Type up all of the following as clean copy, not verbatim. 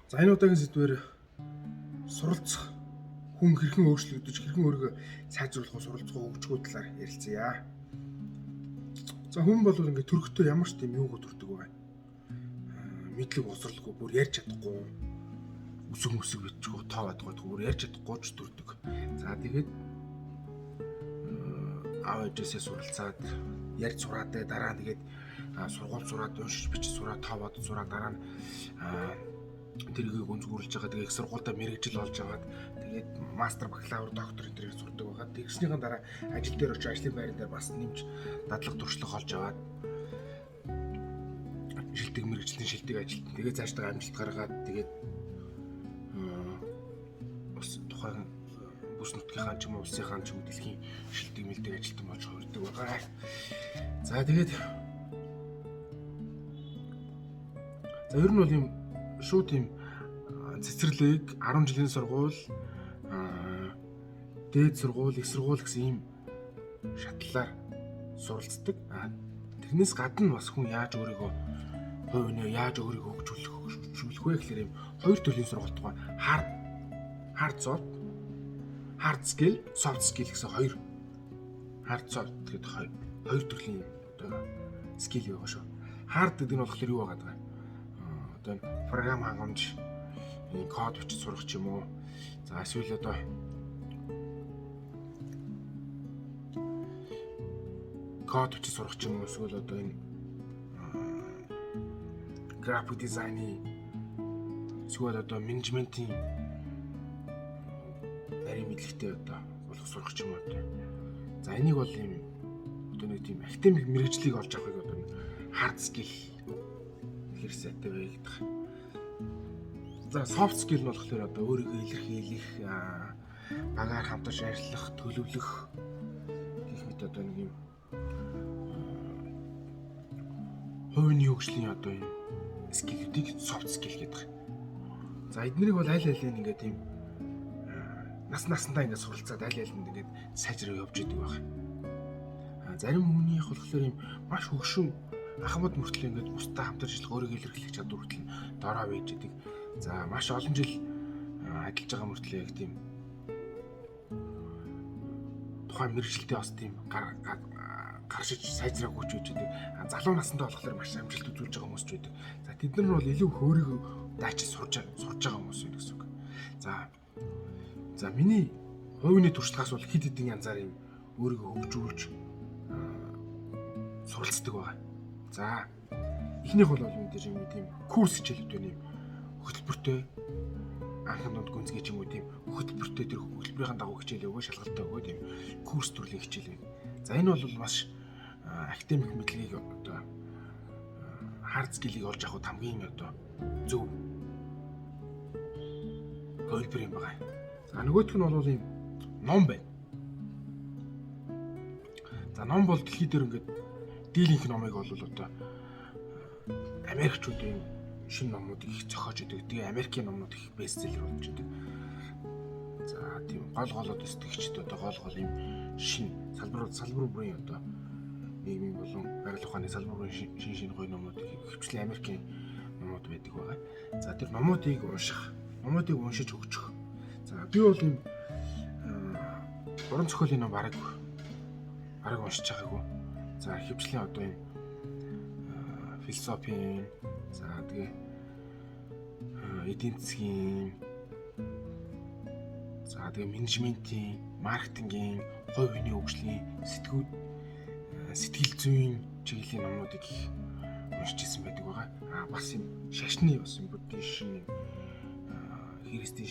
За энэ удаагийн сэдвээр суралцах хүн хэрхэн өөрчлөгдөж хэрхэн өөрийгөө сайжруулах суралцах хөгжгөө талаар ярилцъя. За хүн бол ингээд төрөхтөө ямар ч тийм юуг төрдөг вэ? Мэдлэг боловсралгүй бүр ярьж чадахгүй үсэг бичгүй тоодгоо бүр ярьж чадахгүй ч төрдөг. За тэгээд аав ээжээсээ суралцаад ярьж сураад дараа нь тэгээд сургууль сураад уншиж бичиж сураад тоовод сураад дараа нь тэргийг өнцгөрлөж байгаа. Тэгээд их сургуультай мэргэжил олж аваад тэгээд мастер, бакалавр, доктор энэ төрөйг сурдаг байгаа. Тэгснийхэн дараа ажил дээр очиж ажлын байран дээр бас нэмж дадлага туршлага олж аваад шилдэг мэргэжлийн шилдэг ажилт. Тэгээд цаашдаа амжилт гаргаад тэгээд бас тухайн бүс нутгийнхаа ч юм уу улсынхаа ч юм уу дэлхийн шилдэг мэлдэг ажилтан болж хувирдаг байгаа. За тэгээд ер нь бол юм шууд тийм цэцэрлэг 10 жилийн сургууль дээд сургууль, их сургууль гэсэн ийм шатлалаар суралцдаг. Тэрнээс гадна бас хүн яаж өөрийгөө хувь нэ яаж өөрийгөө хөгжүүлэх вэ гэхээр ийм хоёр төрлийн сургалт байгаа. Hard skill, soft skill гэсэн хоёр hard soft гэдэг хоёр төрлийн одоо skill байгаа шүү. Hard гэдэг нь болохоор юу байгаа даа? Одоо програм хангамж, код бичиж сурах ч юм уу. За эсвэл одоо код бичиж сурах ч юм уу. Эсвэл одоо энэ график дизайны эсвэл одоо менежментийн нарийн мэдлэгтэй одоо болох сурах ч юм уу. За энийг бол юм одоо нэг тийм академик мэргэжлийг олж авахыг одоо hard skill хэрсэтэй вэ гэдэг. За soft skill нь болохоор одоо өөрийгөө илэрхийлэх, багаар хамтарч ажиллах, төлөвлөх гэх мэт одоо нэг юм хувийн хөгжлийн одоо юм скиллүүдийг soft skill гэдэг. За эднэрийг бол аль алийг ингээд тийм насандаа ингээд суралцаад аль алинд ингээд сайжраа явж идэг баг. Зарим хүмүүнийх болохоор юм маш хөгшин ахмад мөртлөө ингээд бусдад хамтарч ажиллах, өөрийгөө илэрхийлэх чадвар хүртэл дороо байж идэг. За маш олон жил ажиллаж байгаа мөртлөө яг тийм тухайн мэргэжилтэд бас тийм гаршиж сайжраагүй ч байж идэг. Залуу насндаа болохоор маш амжилт үзүүлж байгаа хүмүүс ч байдаг. За тэд нар бол илүү их өөрийгөө даачиж сурж байгаа хүмүүс байна гэсэн үг. За миний хувийн туршлагаас бол хэд хэдэн янзаар юм өөрийгөө хөгжүүлж суралцдаг байгаа. За эхнийх бол энэ дээр юм тийм курс хичээлүүд байна юм. Хөтөлбөртэй анхны дунд гүнзгий ч юм уу тийм хөтөлбөртэй тэр хөтөлбөрийн дагуу хичээл өгөө шалгалттай өгөө тийм курс төрлийн хичээл байна. За энэ бол маш академик мэдлэгийг одоо hard skill-ийг олж авах хамгийн одоо зөв хөлбөр юм байна. За нөгөөх нь бол ийм ном байна. За ном бол дэлхийд дээр ингээд дийлэнх номыг бол одоо Америкчууд ийм шинэ номнуудыг их зохиож идэг. Тэгээ Америкийн номнууд их бестселлер болж идэг. За тийм гол одоо сэтгэгчд одоо гол ийм шинэ салбар бүрийн одоо нийгмийн болон арил ухааны салбар бүрийн шинэ гоё номнуудыг хөвчлэн Америкийн номнууд байдаг байгаа. За тэр номуудыг уншиж хөгжих. За би бол ийм уран зохиолын ном бараг уншиж байгаагүй. За хөвчлэн одоо ийм философийн за тэгээ эдийн засгийн за тэгээ менежментийн, маркетингийн, хувь хүний хөгжлийн, сэтгэл зүйн чиглэлийн номнуудыг уншиж ирсэн байдаг байгаа. Бас юм шашны бас юм буддизм, христийн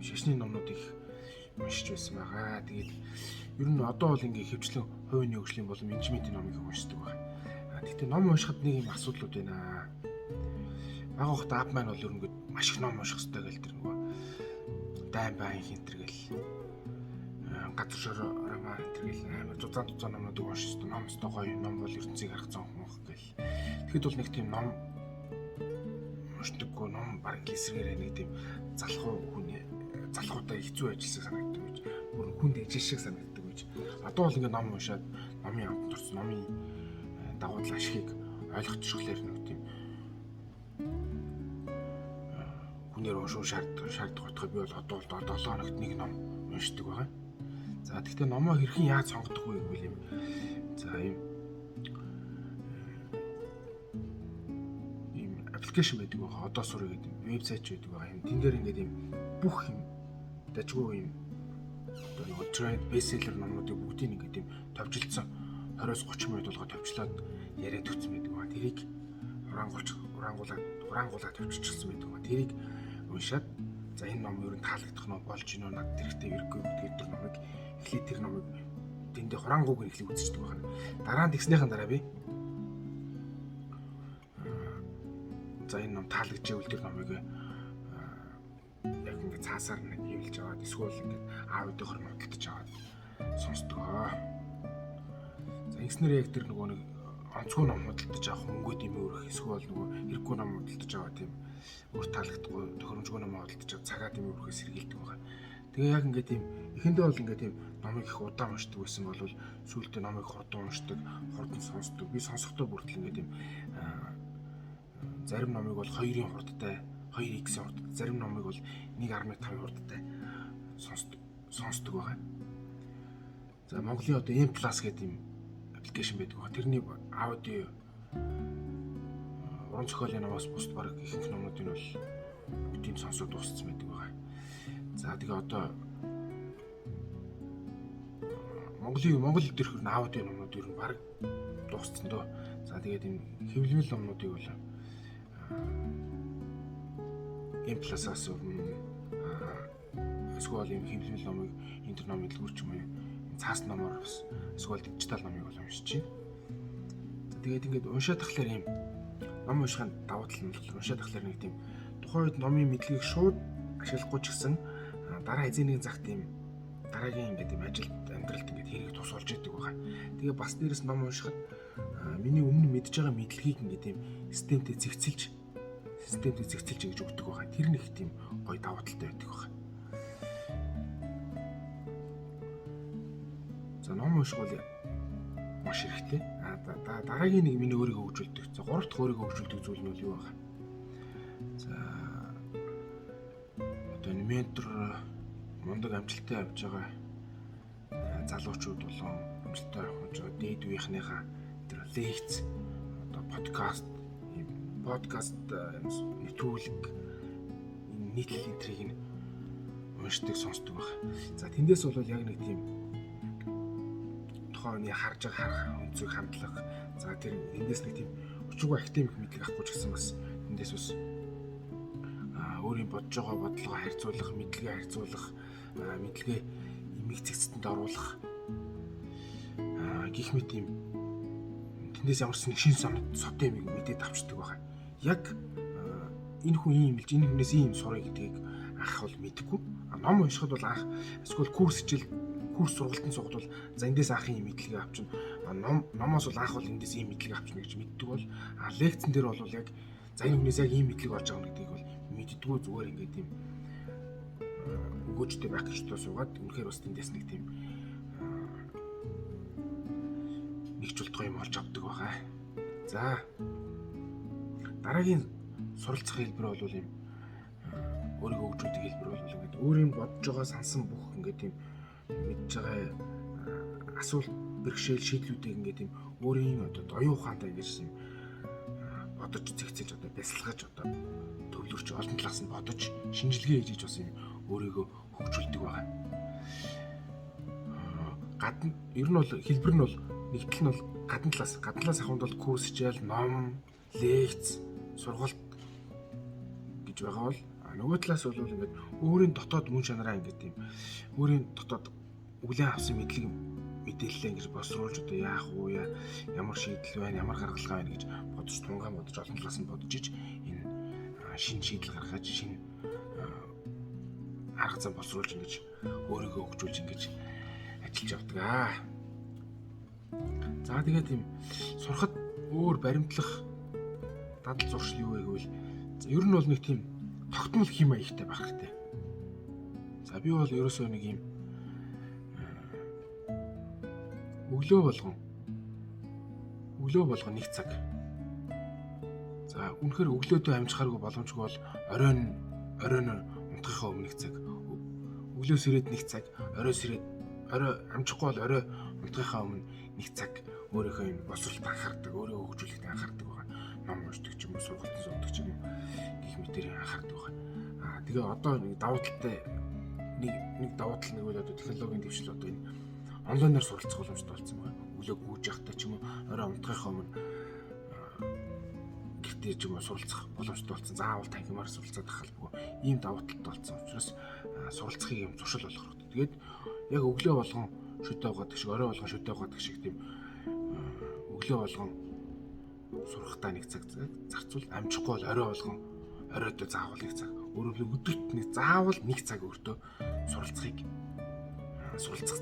шашны номнуудыг уншиж байсан байгаа. Тэгээд ер нь одоо бол ингээ хөвчлэн хувь хүний хөгжлийн болон менежментийн номыг уншдаг байгаа. Гэхдээ ном уншихад нэг юм асуудлууд байна. Бага ухта ап маань бол ер нь маш их ном унших хэрэгтэй гэл тэр нөгөө дайн байн хинтэр гэл газар шороомаа хинтэр гэл амар зузаан номнуудыг унших хэрэгтэй. Ном өстой гоё ном бол ертөнцийг харах зон хүмүүс гэл. Тэгэхэд бол нэг тийм ном уншдаггүй ном баг эсрэгээрээ нэг тийм залхуутай хэцүү ажилласаг санагддаг гэж. Бүр хүнд ижил шиг санагддаг гэж. Одоо бол ингээ ном уншаад номын амт турсан номын давуу тал ашигыг ойлгочихлоор нэг тийм хүнээр уншуун шаардлагатай би бол одоо 7 хоногт нэг ном уншдаг байгаа. За тэгтээ номоо хэрхэн яаж сонгодог вэ гэвэл юм. За ийм аппликейшн байдаг байгаа. Одоо сурах гэдэг вебсайт байдаг байгаа. Тэн дээр ингээд ийм бүх юм дажгүй юм одоо нэг тренд бестселлер номнуудыг бүгдийг ингээд ийм товжилсон 20-30 минут болгоо товчлоод яриад өгсөн байдаг байгаа. Тэрийг урангуулаад товччихсан байдаг байгаа. Тэрийг уншаад за энэ ном юу н таалагдах нь болж гинөө над тэрхтээ ирэхгүй гэдэг тэр номыг эхлээд тэр номыг тэндээ хурангууг эхлэх үзчихдэг байна. Дараа нь тэгснийхэн дараа би за энэ ном таалагдчихвэл тэр номыг яг ингээд цаасаар нэг хийлж аваад эсвэл ингээд аудиогоор нотолдож аваад сонсдог. За ингэснээр яг тэр нөгөө нэг онцгой ном худалдаж авах мөнгөө дэмий өрөх эсвэл нөгөө хэрэггүй ном худалдаж аваа тийм өөр таалагдахгүй тохиромжгүй ном худалдаж аваад цагаа дэмий өрөхөөс сэргийлдэг байгаа. Тэгээ яг ингээд тийм эхэндээ бол ингээд тийм номыг их удаан уншдаг байсан бол сүүлдээ номыг хурдан уншдаг, хурдан сонсдог. Би сонсохдоо бүртэл ингээд тийм зарим номыг бол 2-ын хурдтай, 2x хурдтай, зарим номыг бол 1.5 хурдтай сонсдог байгаа. За Монголын одоо M+ гэдэг юм аппликейшн байдаг байгаа. Тэрний аудио уран зохиолын номоос бусд баг ихэнх номнуудыг бол тийм сонсоод дууссан байдаг байгаа. За тэгээ одоо Монгол дээрх аудио номнууд ер нь баг дууссан дөө. За тэгээд энэ хэвлэмэл номнуудыг бол M+-аас эсвэл юм хэвлэмэл номыг интернет дэлгүүрч юм уу цаас номоор эсвэл дижитал номыг бол уншиж байна. Тэгээд ингээд уншаад тахлаар юм ном уншихын давуу тал нь бол уншаад тахлаар нэг тийм тухайн үед номын мэдлэгийг шууд ашиглахгүй ч гэсэн дараа эзэний загт юм дараагийн ингээд юм ажилд амьдралд ингээд хэрэг тус болж идэг байгаа. Тэгээ бас дээрэс ном уншихад миний өмнө мэдж байгаа мэдлэгийг ингээд юм системтэй зэгцэлж гэж өгдөг байгаа. Тэр нэг тийм гоё давуу талтай байдаг байгаа. За ном унших бол маш хэрэгтэй. Дараагийн нэг миний өөрийгөө хөгжүүлдэг. За 3 дахь өөрийгөө хөгжүүлдэг зүйл нь юу вэ? За одоо ментор мундаг амжилттай явж байгаа залуучууд болон амжилттай явж байгаа дээд үеийнхнийхээ тэр лекц одоо подкаст нэвтрүүлэг нийтлэл энтрийг нь уншдаг сонсдог баг. За тэндээс бол яг нэг тийм тухайн үеийн харж байгаа өнцөг хандлага за тэр эндээс нэг тийм өчигөө академик мэдлэг авахгүй ч гэсэн бас эндээс бас өөрийн бодож байгаа бодлогоо харьцуулах, мэдлэгээ харьцуулах, мэдлэгээ эмэг цэгцэнд оруулах гэх мэт юм тэндээс ямар ч шин сод юм мэдээд авчдаг байгаа. Яг энэ хүн ийм илж энэ хүнээс ийм сурах гэдгийг анх бол мэдгүй. Ном уншихад бол анх эсвэл курс сургалтын суугаад бол за эндээс анх ийм мэдлэгийг авчна. Номоос бол анх бол эндээс ийм мэдлэгийг авчна гэж мэддэг бол лекцэн дээр бол яг за энэ хүнээс яг ийм мэдлэг олж байгаа гэдгийг бол мэддэггүй зүгээр ингээд тийм өгөөжтэй байх гэж суугаад үнэхээр бас тэндээс нэг тийм нэг чултгой юм олж авдаг байгаа. За дараагийн суралцах хэлбэр бол юм өөрийгөө хөгжүүлдэг хэлбэр бол ингээд өөрийн бодож байгаа сансан бүх ингээд тийм мэдж байгаа асуулт бэрхшээл шийдлүүдийг ингээд тийм өөрийн одоо оюун ухаантай ингэж юм бодож зэгцэж одоо бясалгаж одоо төвлөрч олон талаас нь бодож шинжилгээ хийж бас юм өөрийгөө хөгжүүлдэг байгаа. Гадна ер нь бол хэлбэр нь бол нэгтэл нь бол гадна талаас ахуйд бол курс хичээл, ном, лекц, сургалт гэж байгаа бол нөгөө талаас бол ингээд өөрийн дотоод мөн чанараа ингээд тийм өөрийн дотоод үглэн авсан мэдээлэл ингэж босруулж одоо яах вэ, ямар шийдэл байна, ямар гаргалгаа байна гэж бодож тунгаан бодож олон талаас нь бодож иж энэ шинэ шийдэл гаргаж шинэ арга зам босруулж ингэж өөрийгөө хөгжүүлж ингэж ажиллаж явдаг. За тэгээд тийм сурахад өөр баримтлах дадал зуршил юу вэ гэвэл ер нь бол нэг тийм тогтмол хэм маягтай байх хэрэгтэй. За би бол ерөөсөө нэг юм өглөө болгон нэг цаг. За үнэхээр өглөөдөө амжихааргүй боломжгүй бол оройн оройн унтахынхаа өмнөх цаг, өглөөс ирээд нэг цаг, оройс ирээд орой амжихгүй бол орой унтахынхаа өмнө нэг цаг өөрийнхөө юм босролт анхаардаг, өөрийгөө хөгжүүлэхэд анхаардаг байгаа. Ном уншдаг ч юм уу, сургалтын суудаг ч юм уу гэх мэтээр анхаардаг байгаа. Тэгээ одоо нэг давуу талтай нэг давуу тал нэг бол одоо технологийн дэвшил одоо энэ онлайнаар суралцах боломжтой болсон байна. Өглөө гүйж явахдаа ч юм уу, орой унтахынхаа өмнө гэртээ ч юм уу суралцах боломжтой болсон. Заавал танхимаар суралцаад ахалгүй ийм давуу талтай болсон учраас суралцахыг юм туршил болгох хэрэгтэй. Тэгээд яг өглөө болгон шүдэ угаадаг шиг, орой болгон шүдэ угаадаг шиг тийм өглөө болгон сурахтаа нэг цаг зарцуул, амжихгүй бол орой болгон оройдоо заавал нэг цаг, өөрөөр өдөрт нэг заавал нэг цаг өөртөө суралцах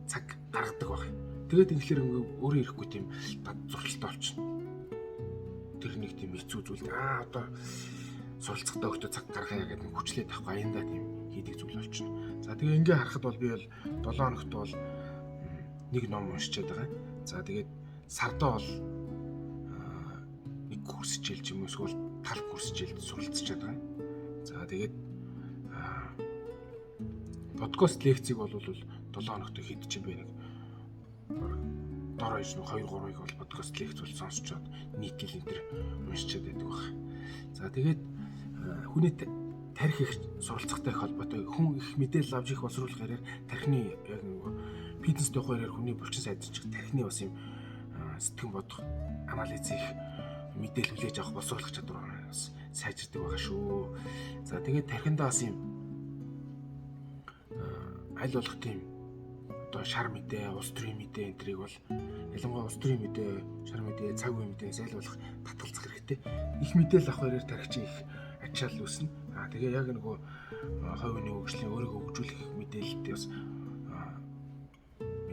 цаг гаргадаг баг. Тэгээд ингээр өөрөө ирэхгүй тийм дад зуршилтай болчихно. Тэр нэг тийм хэцүү зүйл. Одоо суралцахтаа өөртөө цаг гаргая гэдэг нэг хүчлээд авахгүй аяндаа тийм хийдэг зүйл болчихно. За тэгээ ингээ харахад бол би бол 7 хоногт бол нэг ном уншичаад байгаа. За тэгээд сардаа бол нэг курс хичээл ч юм уу эсвэл тал курс хичээлд суралцчаад байгаа. За тэгээд подкаст лекцийг бол 7 хоногт хийдэж юм байна. Дор хаяж 2-3-ыг бол подкаст лекц бол сонсчоод нийтлэл энэ төр уншичаад байдаг баг. За тэгээд хүний тарих их суралцахтай холбоотой хүн их мэдээлэл авч их боловсруулах хэрэг тархины яг нэг фитнес дэх хоёроор хүний булчин сайдчих тархины бас юм сэтгэн бодох анализ их мэдээлэл хүлээж авах боловсруулах чадвар бас сайжирдаг байгаа шүү. За тэгээд тархиндаа бас юм аль болох тийм одоо шар мэдээ, улс төрийн мэдээ энэ төрийг бол ялангуяа улс төрийн мэдээ, шар мэдээ, цаг үеийн мэдээс аль болох татгалзах хэрэгтэй. Их мэдээлэл авах хоёроор тархич их ачаал үүснэ. Тэгээ яг нөгөө хувийн хөгжлийн өөрийгөө хөгжүүлэх мэдээлэлтэй бас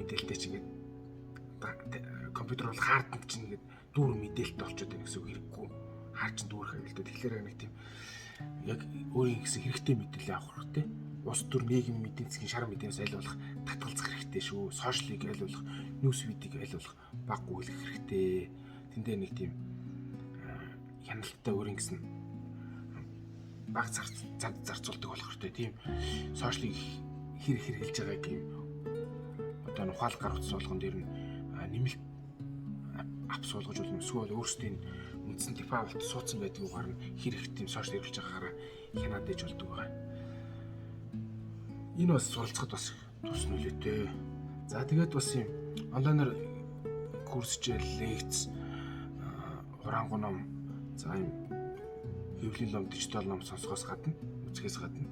мэдээлэлтэй чинь ингээд компьютер бол хаарданд чинь ингээд дүүр мэдээлэлтэй болчиход байна гэсэн үг хэрэггүй. Хаар чинь дүүрэх аюултай. Тэгэхээр нэг тийм яг өөрийн гэсэн хэрэгтэй мэдээлэл авах хэрэгтэй. Улс төр нийгмийн эдийн засгийн шар мэдээс аль болох татгалзах хэрэгтэй шүү. Сошиалыг аль болох, ньюс фидийг аль болох баг гүйлгэх хэрэгтэй. Тэндээ нэг тийм хяналттай өөрийн гэсэн баг цаг зарцуулдаг болох хэрэгтэй. Тийм сошиалыг хэрэгжилж байгааг юм одоо ухаал гар утас болгон дээр нь нэмэлт ап суулгаж болно. Эсвэл өөрсдийн үндсэн дефолт суудсан байдаг угаар нь хэрэг тийм сошиал хэрэгжилж байгаагаараа хянаад ээж болдог байгаа. Энэ бас суралцахад бас тус нөлөөтэй. За тэгээд бас юм онлайнаар курс хичээл, лекц, хурангуй ном, за юм хэвлэлийн ном, дижитал ном сонсохоос гадна, үзэхээс гадна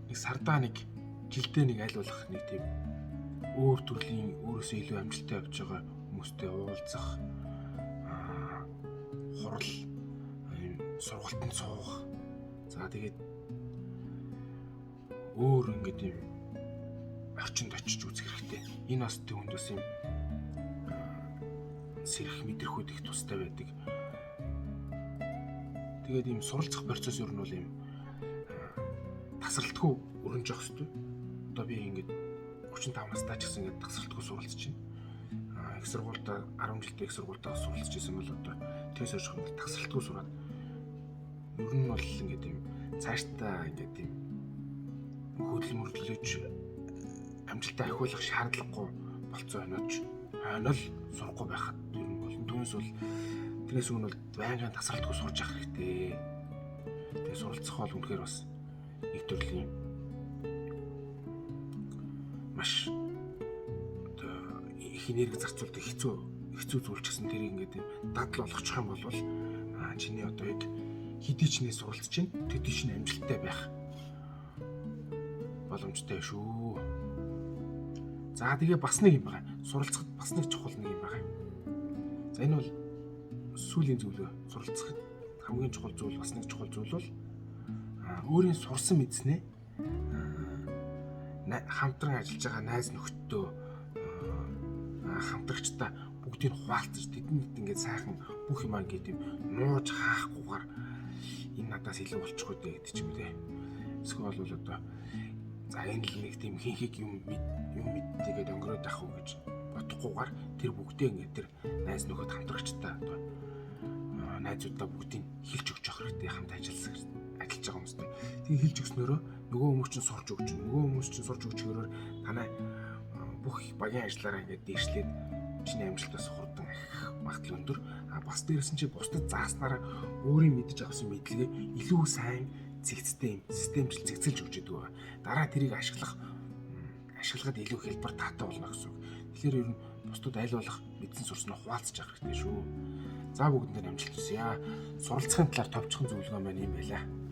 нэг сардаа нэг жилдээ нэг аль болох нэг тийм өөр төрлийн өөрөөсөө илүү амжилттай явж байгаа хүмүүстэй уулзах, хурал, сургалтанд суух. За тэгээд өөр ингээд юм орчинд очиж үзэх хэрэгтэй. Энэ бас түүнд бас юм сэрх мэдрэхүүд их тустай байдаг. Тэгээд ийм суралцах процесс ер нь бол ийм тасралтгүй өрнөж явах хэрэгтэй. Одоо би ингээд 35 настай ч гэсэн ингээд тасралтгүй суралцж байна. Их сургуультай 10 жилдээ их сургуультайгаа суралцж байсан бол одоо тэгээс хойш ингээд тасралтгүй сураад ер нь бол ингээд ийм цаашдаа ингээд ийм хөдөлмөрлөж амжилтаа ахиулах шаардлагагүй болцоо хойноож сурахгүй байхад ер нь болно. Түүнээс бол тэрнээс өмнө бол байнгын тасралтгүй сурж явах хэрэгтэй. Тэгээ суралцах бол үнэхээр бас нэг төрлийн маш одоо их энерги зарцуулдаг хэцүү зүйл ч гэсэн тэрийг ингээд дадал болгочих юм бол чиний одоо яг хэдий ч нэ суралцж чинь тэдий чинь амжилттай байх боломжтой шүү. За тэгээ бас нэг юм байна. Суралцахад бас нэг чухал нэг юм байна. За энэ бол сүүлийн зүйлөө суралцахад хамгийн чухал зүйл бас нэг чухал зүйл бол өөрийн сурсан мэдснээ хамтран ажиллаж байгаа найз нөхөдөө хамтрагчтай бүгдийг хуваалцаж тэдэнд ингээд сайхан бүх юм ингээд юм нууж хаахгүйгээр энэ надаас илүү болчихгүй дээ гэдэг ч юм үү. Эсвэл бол одоо за энэ л нэг тийм хинхийг юм мэдтэйгээд өнгөрөөд авах уу гэж бодохгүйгээр тэр бүгдээ ингээд тэр найз нөхөд хамтрагчтай одоо найзуудаа бүгдийг хэлж өгч явах хэрэгтэй, хамт ажиллаж байгаа хүмүүстэй. Тэгээ хэлж өгснөөрөө нөгөө хүмүүс чинь сурж өгч, нөгөө хүмүүс чинь сурж өгчөөрөөр танай бүх багийн ажлаараа ингээд дээшлээд чиний амжилтаас хурдан ахих магадлал өндөр. Бас дээрээс нь чи бусдад зааснараа өөрийн мэдж авсан мэдлэгээ илүү сайн зэгцтэй юм системжил зэгцэлж өгч идэг байгаа. Дараа тэрийг ашиглагад илүү хэлбэр таатай болно гэсэн үг. Тэгэхээр ер нь бусдад аль болох мэдсэн сурснаа хуваалцаж авах хэрэгтэй шүү. За бүгдэнд амжилт хүсье. Суралцахын талаар товчхон зөвлөгөө маань юм байла.